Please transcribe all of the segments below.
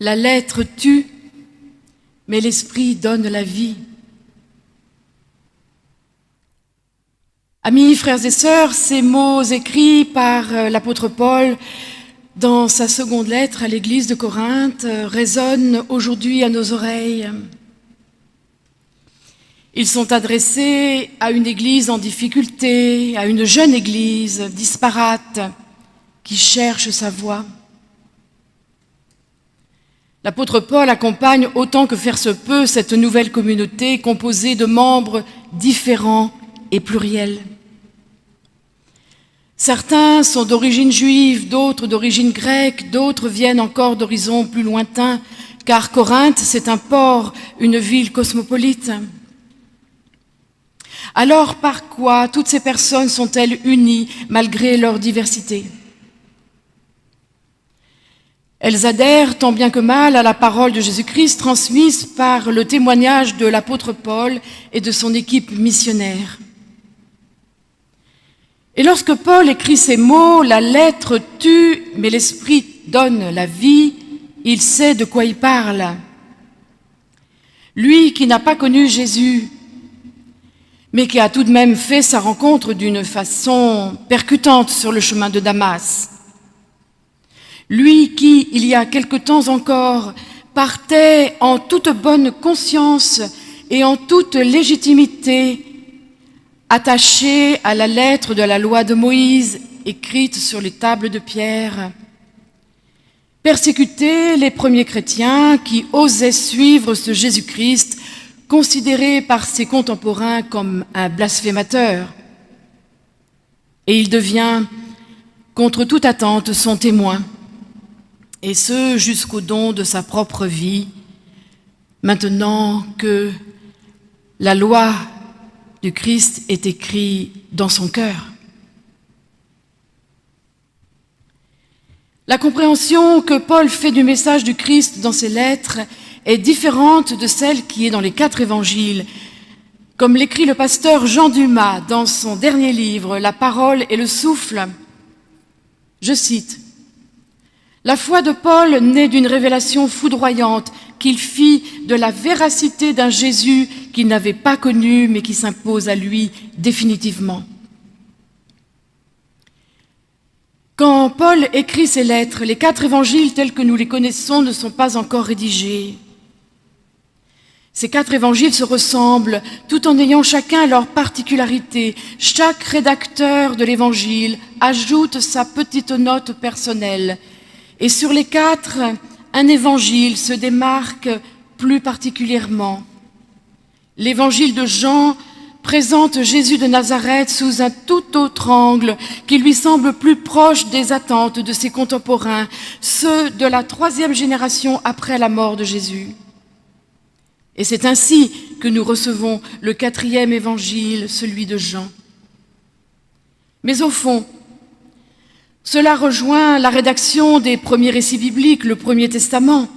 La lettre tue, mais l'esprit donne la vie. Amis, frères et sœurs, ces mots écrits par l'apôtre Paul dans sa seconde lettre à l'église de Corinthe résonnent aujourd'hui à nos oreilles. Ils sont adressés à une église en difficulté, à une jeune église disparate qui cherche sa voie. L'apôtre Paul accompagne autant que faire se peut cette nouvelle communauté composée de membres différents et pluriels. Certains sont d'origine juive, d'autres d'origine grecque, d'autres viennent encore d'horizons plus lointains, car Corinthe, c'est un port, une ville cosmopolite. Alors, par quoi toutes ces personnes sont-elles unies malgré leur diversité ? Elles adhèrent tant bien que mal à la parole de Jésus-Christ transmise par le témoignage de l'apôtre Paul et de son équipe missionnaire. Et lorsque Paul écrit ces mots, la lettre tue, mais l'esprit donne la vie, il sait de quoi il parle. Lui qui n'a pas connu Jésus, mais qui a tout de même fait sa rencontre d'une façon percutante sur le chemin de Damas. Lui qui, il y a quelque temps encore, partait en toute bonne conscience et en toute légitimité, attaché à la lettre de la loi de Moïse écrite sur les tables de pierre, persécuter les premiers chrétiens qui osaient suivre ce Jésus-Christ, considéré par ses contemporains comme un blasphémateur. Et il devient, contre toute attente, son témoin, et ce jusqu'au don de sa propre vie, maintenant que la loi du Christ est écrite dans son cœur. La compréhension que Paul fait du message du Christ dans ses lettres est différente de celle qui est dans les 4 évangiles. Comme l'écrit le pasteur Jean Dumas dans son dernier livre, La parole et le souffle, je cite, « La foi de Paul naît d'une révélation foudroyante qu'il fit de la véracité d'un Jésus qu'il n'avait pas connu mais qui s'impose à lui définitivement. » Quand Paul écrit ces lettres, les 4 évangiles tels que nous les connaissons ne sont pas encore rédigés. Ces 4 évangiles se ressemblent tout en ayant chacun leur particularité. Chaque rédacteur de l'évangile ajoute sa petite note personnelle. Et sur les 4, un évangile se démarque plus particulièrement. L'évangile de Jean présente Jésus de Nazareth sous un tout autre angle qui lui semble plus proche des attentes de ses contemporains, ceux de la 3e génération après la mort de Jésus. Et c'est ainsi que nous recevons le 4e évangile, celui de Jean. Mais au fond, cela rejoint la rédaction des premiers récits bibliques, le Premier Testament.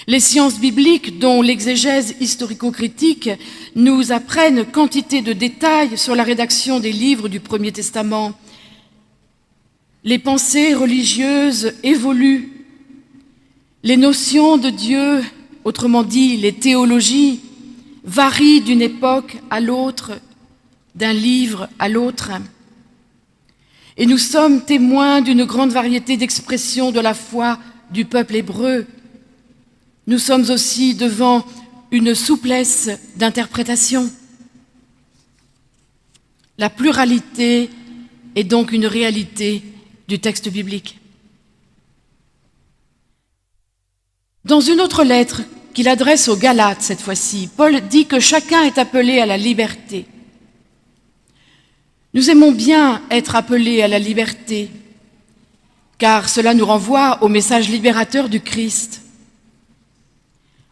Les sciences bibliques, dont l'exégèse historico-critique, nous apprennent quantité de détails sur la rédaction des livres du Premier Testament. Les pensées religieuses évoluent. Les notions de Dieu, autrement dit les théologies, varient d'une époque à l'autre, d'un livre à l'autre. Et nous sommes témoins d'une grande variété d'expressions de la foi du peuple hébreu. Nous sommes aussi devant une souplesse d'interprétation. La pluralité est donc une réalité du texte biblique. Dans une autre lettre qu'il adresse aux Galates cette fois-ci, Paul dit que chacun est appelé à la liberté. Nous aimons bien être appelés à la liberté, car cela nous renvoie au message libérateur du Christ.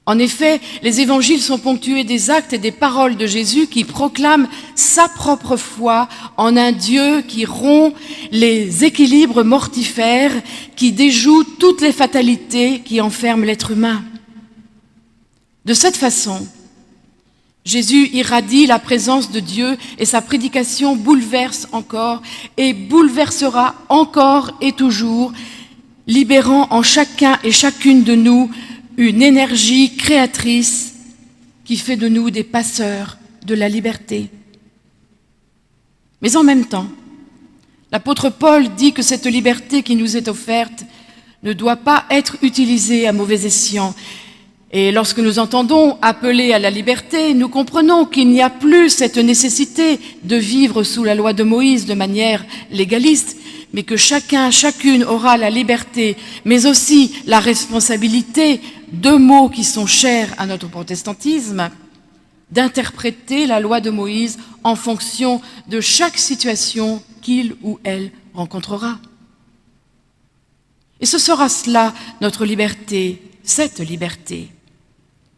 En effet, les évangiles sont ponctués des actes et des paroles de Jésus qui proclament sa propre foi en un Dieu qui rompt les équilibres mortifères, qui déjoue toutes les fatalités qui enferment l'être humain. De cette façon, Jésus irradie la présence de Dieu et sa prédication bouleverse encore et bouleversera encore et toujours libérant en chacun et chacune de nous une énergie créatrice qui fait de nous des passeurs de la liberté. Mais en même temps, l'apôtre Paul dit que cette liberté qui nous est offerte ne doit pas être utilisée à mauvais escient. Et lorsque nous entendons appeler à la liberté, nous comprenons qu'il n'y a plus cette nécessité de vivre sous la loi de Moïse de manière légaliste, mais que chacun, chacune aura la liberté, mais aussi la responsabilité, deux mots qui sont chers à notre protestantisme, d'interpréter la loi de Moïse en fonction de chaque situation qu'il ou elle rencontrera. Et ce sera cela, notre liberté, cette liberté.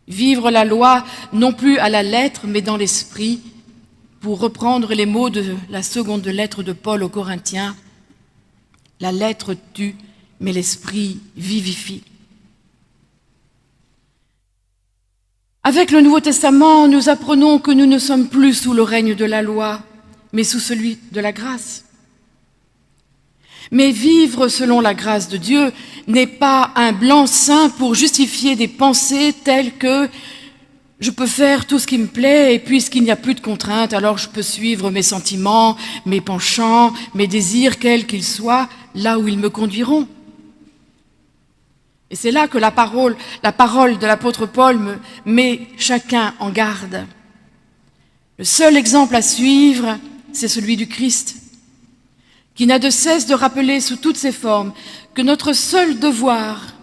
Vivre la loi non plus à la lettre, mais dans l'esprit, pour reprendre les mots de la seconde lettre de Paul aux Corinthiens, la lettre tue, mais l'esprit vivifie. Avec le Nouveau Testament, nous apprenons que nous ne sommes plus sous le règne de la loi, mais sous celui de la grâce. Mais vivre selon la grâce de Dieu n'est pas un blanc-seing pour justifier des pensées telles que je peux faire tout ce qui me plaît et puisqu'il n'y a plus de contraintes, alors je peux suivre mes sentiments, mes penchants, mes désirs, quels qu'ils soient, là où ils me conduiront. Et c'est là que la parole de l'apôtre Paul me met chacun en garde. Le seul exemple à suivre, c'est celui du Christ, qui n'a de cesse de rappeler sous toutes ses formes que notre seul devoir,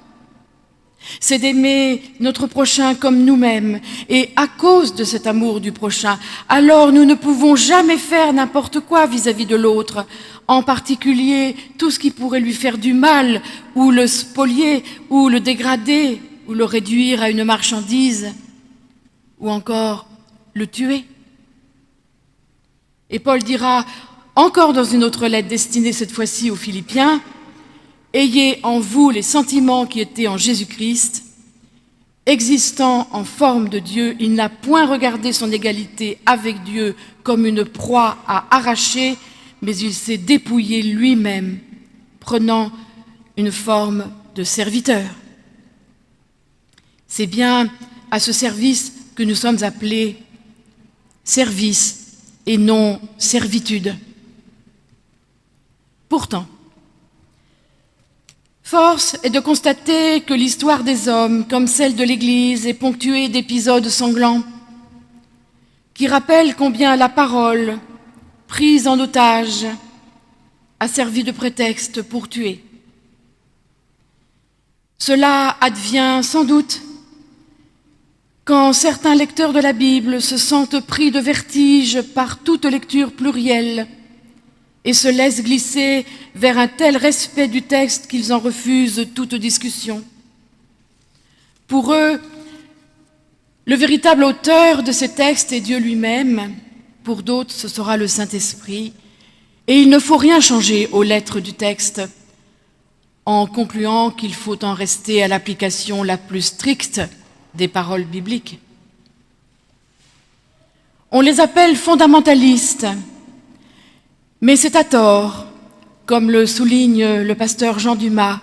c'est d'aimer notre prochain comme nous-mêmes. Et à cause de cet amour du prochain, alors nous ne pouvons jamais faire n'importe quoi vis-à-vis de l'autre, en particulier tout ce qui pourrait lui faire du mal, ou le spolier, ou le dégrader, ou le réduire à une marchandise, ou encore le tuer. Et Paul dira, encore dans une autre lettre destinée cette fois-ci aux Philippiens, « Ayez en vous les sentiments qui étaient en Jésus-Christ. Existant en forme de Dieu, il n'a point regardé son égalité avec Dieu comme une proie à arracher, mais il s'est dépouillé lui-même, prenant une forme de serviteur. » C'est bien à ce service que nous sommes appelés, service et non servitude. Pourtant, force est de constater que l'histoire des hommes, comme celle de l'Église, est ponctuée d'épisodes sanglants qui rappellent combien la parole, prise en otage, a servi de prétexte pour tuer. Cela advient sans doute quand certains lecteurs de la Bible se sentent pris de vertige par toute lecture plurielle et se laissent glisser vers un tel respect du texte qu'ils en refusent toute discussion. Pour eux, le véritable auteur de ces textes est Dieu lui-même. Pour d'autres, ce sera le Saint-Esprit. Et il ne faut rien changer aux lettres du texte, en concluant qu'il faut en rester à l'application la plus stricte des paroles bibliques. On les appelle fondamentalistes, mais c'est à tort, comme le souligne le pasteur Jean Dumas,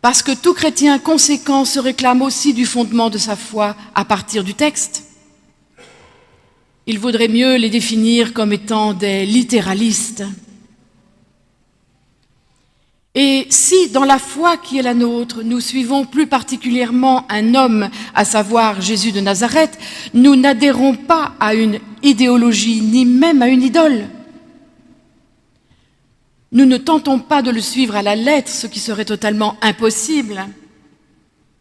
parce que tout chrétien conséquent se réclame aussi du fondement de sa foi à partir du texte. Il vaudrait mieux les définir comme étant des littéralistes. Et si, dans la foi qui est la nôtre, nous suivons plus particulièrement un homme, à savoir Jésus de Nazareth, nous n'adhérons pas à une idéologie, ni même à une idole. Nous ne tentons pas de le suivre à la lettre, ce qui serait totalement impossible,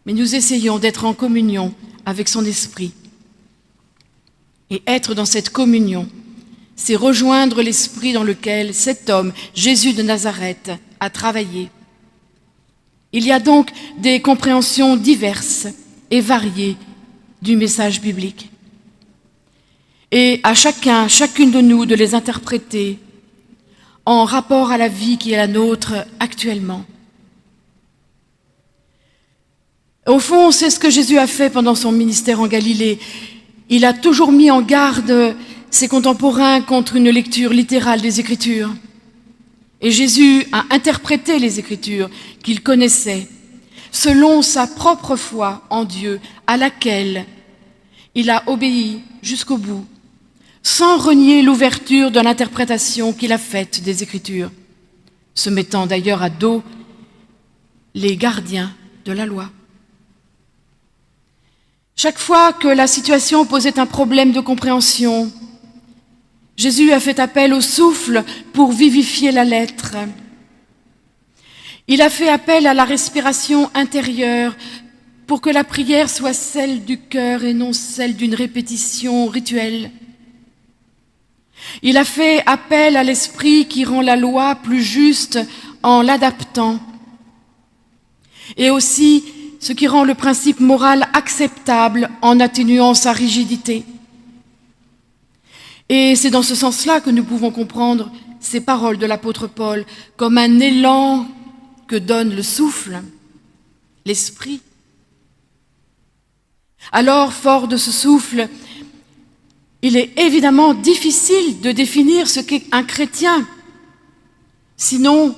mais nous essayons d'être en communion avec son esprit. Et être dans cette communion, c'est rejoindre l'esprit dans lequel cet homme, Jésus de Nazareth, a travaillé. Il y a donc des compréhensions diverses et variées du message biblique. Et à chacun, chacune de nous de les interpréter en rapport à la vie qui est la nôtre actuellement. Au fond, c'est ce que Jésus a fait pendant son ministère en Galilée. Il a toujours mis en garde ses contemporains contre une lecture littérale des Écritures. Et Jésus a interprété les Écritures qu'il connaissait selon sa propre foi en Dieu, à laquelle il a obéi jusqu'au bout, sans renier l'ouverture de l'interprétation qu'il a faite des Écritures, se mettant d'ailleurs à dos les gardiens de la loi. Chaque fois que la situation posait un problème de compréhension, Jésus a fait appel au souffle pour vivifier la lettre. Il a fait appel à la respiration intérieure pour que la prière soit celle du cœur et non celle d'une répétition rituelle. Il a fait appel à l'esprit qui rend la loi plus juste en l'adaptant. Et aussi ce qui rend le principe moral acceptable en atténuant sa rigidité. Et c'est dans ce sens-là que nous pouvons comprendre ces paroles de l'apôtre Paul comme un élan que donne le souffle, l'esprit. Alors, fort de ce souffle, il est évidemment difficile de définir ce qu'est un chrétien. Sinon,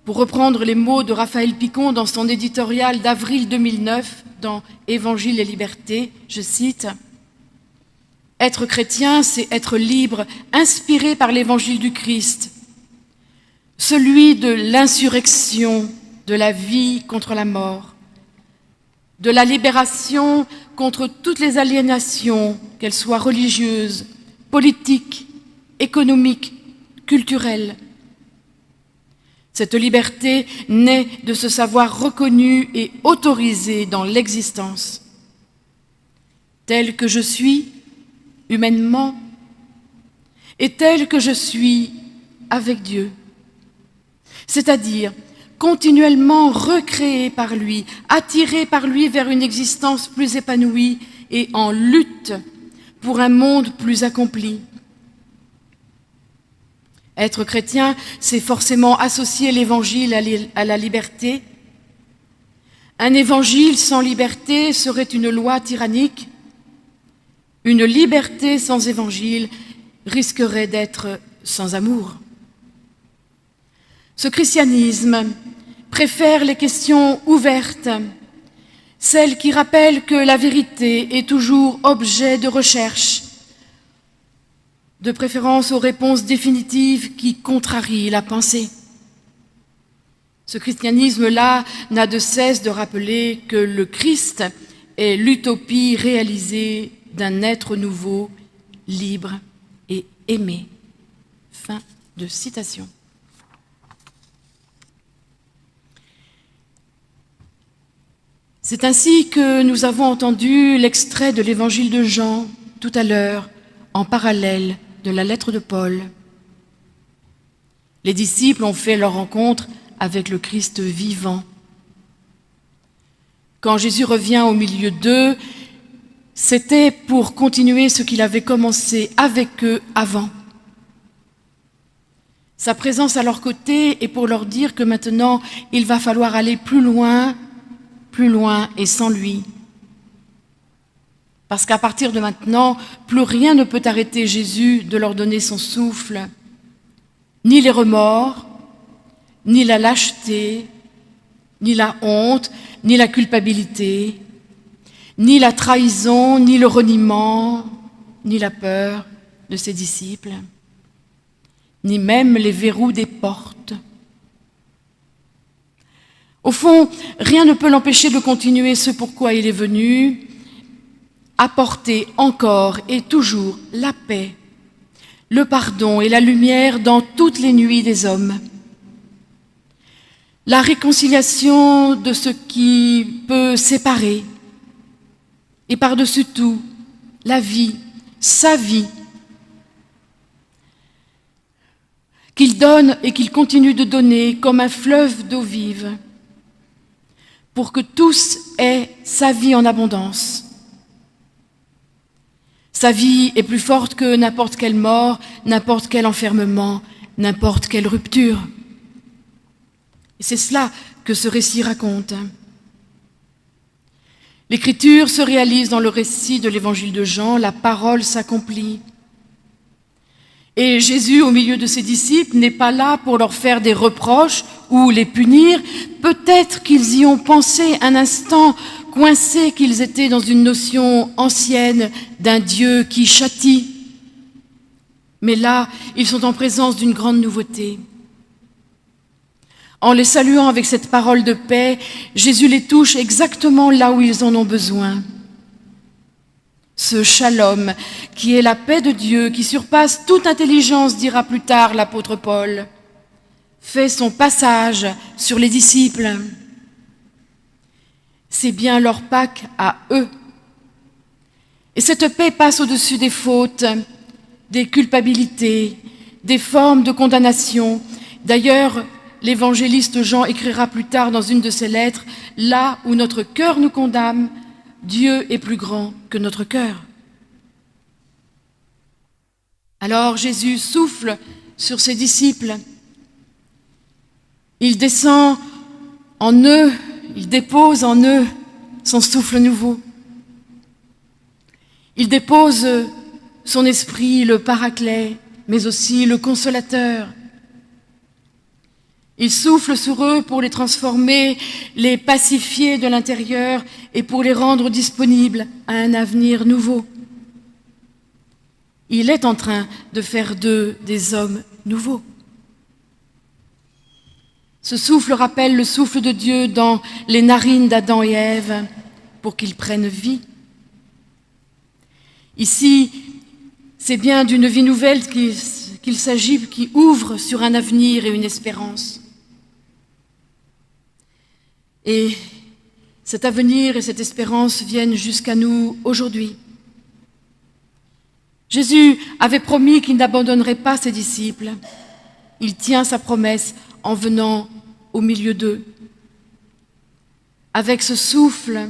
pour reprendre les mots de Raphaël Picon dans son éditorial d'avril 2009 dans Évangile et Liberté, je cite, « Être chrétien, c'est être libre, inspiré par l'évangile du Christ, celui de l'insurrection, de la vie contre la mort, de la libération contre toutes les aliénations, qu'elles soient religieuses, politiques, économiques, culturelles. Cette liberté naît de se savoir reconnu et autorisé dans l'existence. Tel que je suis, humainement, et tel que je suis avec Dieu. C'est-à-dire continuellement recréé par lui, attiré par lui vers une existence plus épanouie et en lutte pour un monde plus accompli. Être chrétien, c'est forcément associer l'évangile à la liberté. Un évangile sans liberté serait une loi tyrannique. Une liberté sans évangile risquerait d'être sans amour. Ce christianisme préfère les questions ouvertes, celles qui rappellent que la vérité est toujours objet de recherche, de préférence aux réponses définitives qui contrarient la pensée. Ce christianisme-là n'a de cesse de rappeler que le Christ est l'utopie réalisée d'un être nouveau, libre et aimé. Fin de citation. C'est ainsi que nous avons entendu l'extrait de l'évangile de Jean tout à l'heure, en parallèle de la lettre de Paul. Les disciples ont fait leur rencontre avec le Christ vivant. Quand Jésus revient au milieu d'eux, c'était pour continuer ce qu'il avait commencé avec eux avant. Sa présence à leur côté est pour leur dire que maintenant, il va falloir aller plus loin et sans lui. Parce qu'à partir de maintenant, plus rien ne peut arrêter Jésus de leur donner son souffle, ni les remords, ni la lâcheté, ni la honte, ni la culpabilité, ni la trahison, ni le reniement, ni la peur de ses disciples, ni même les verrous des portes. Au fond, rien ne peut l'empêcher de continuer ce pourquoi il est venu, apporter encore et toujours la paix, le pardon et la lumière dans toutes les nuits des hommes. La réconciliation de ce qui peut séparer, et par-dessus tout, la vie, sa vie, qu'il donne et qu'il continue de donner comme un fleuve d'eau vive, pour que tous aient sa vie en abondance. Sa vie est plus forte que n'importe quelle mort, n'importe quel enfermement, n'importe quelle rupture. Et c'est cela que ce récit raconte. L'Écriture se réalise dans le récit de l'Évangile de Jean, la parole s'accomplit. Et Jésus, au milieu de ses disciples, n'est pas là pour leur faire des reproches ou les punir. Peut-être qu'ils y ont pensé un instant, coincés qu'ils étaient dans une notion ancienne d'un Dieu qui châtie. Mais là, ils sont en présence d'une grande nouveauté. En les saluant avec cette parole de paix, Jésus les touche exactement là où ils en ont besoin. Ce shalom, qui est la paix de Dieu, qui surpasse toute intelligence, dira plus tard l'apôtre Paul, fait son passage sur les disciples. C'est bien leur Pâques à eux. Et cette paix passe au-dessus des fautes, des culpabilités, des formes de condamnation. D'ailleurs, l'évangéliste Jean écrira plus tard dans une de ses lettres, « Là où notre cœur nous condamne, Dieu est plus grand que notre cœur. » Alors Jésus souffle sur ses disciples. Il descend en eux, il dépose en eux son souffle nouveau. Il dépose son esprit, le paraclet, mais aussi le consolateur. Il souffle sur eux pour les transformer, les pacifier de l'intérieur et pour les rendre disponibles à un avenir nouveau. Il est en train de faire d'eux des hommes nouveaux. Ce souffle rappelle le souffle de Dieu dans les narines d'Adam et Ève pour qu'ils prennent vie. Ici, c'est bien d'une vie nouvelle qu'il s'agit, qui ouvre sur un avenir et une espérance. Et cet avenir et cette espérance viennent jusqu'à nous aujourd'hui. Jésus avait promis qu'il n'abandonnerait pas ses disciples. Il tient sa promesse en venant au milieu d'eux. Avec ce souffle,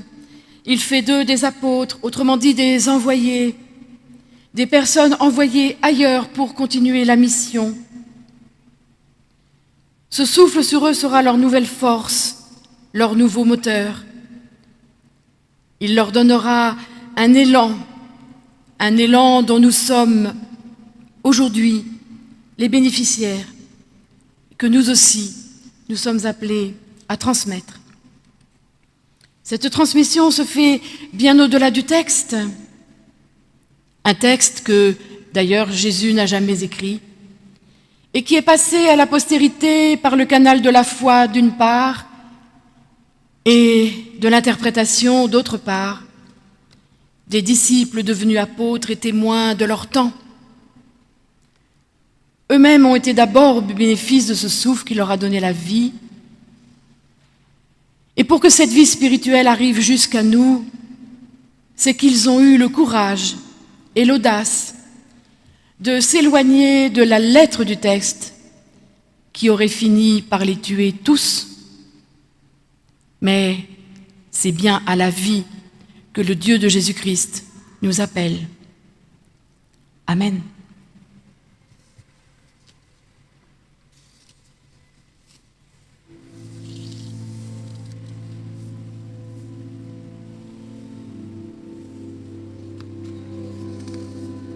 il fait d'eux des apôtres, autrement dit des envoyés, des personnes envoyées ailleurs pour continuer la mission. Ce souffle sur eux sera leur nouvelle force, leur nouveau moteur. Il leur donnera un élan dont nous sommes aujourd'hui les bénéficiaires, que nous aussi, nous sommes appelés à transmettre. Cette transmission se fait bien au-delà du texte, un texte que, d'ailleurs, Jésus n'a jamais écrit, et qui est passé à la postérité par le canal de la foi d'une part, et de l'interprétation d'autre part, des disciples devenus apôtres et témoins de leur temps. Eux-mêmes ont été d'abord au bénéfice de ce souffle qui leur a donné la vie. Et pour que cette vie spirituelle arrive jusqu'à nous, c'est qu'ils ont eu le courage et l'audace de s'éloigner de la lettre du texte qui aurait fini par les tuer tous. Mais c'est bien à la vie que le Dieu de Jésus-Christ nous appelle. Amen.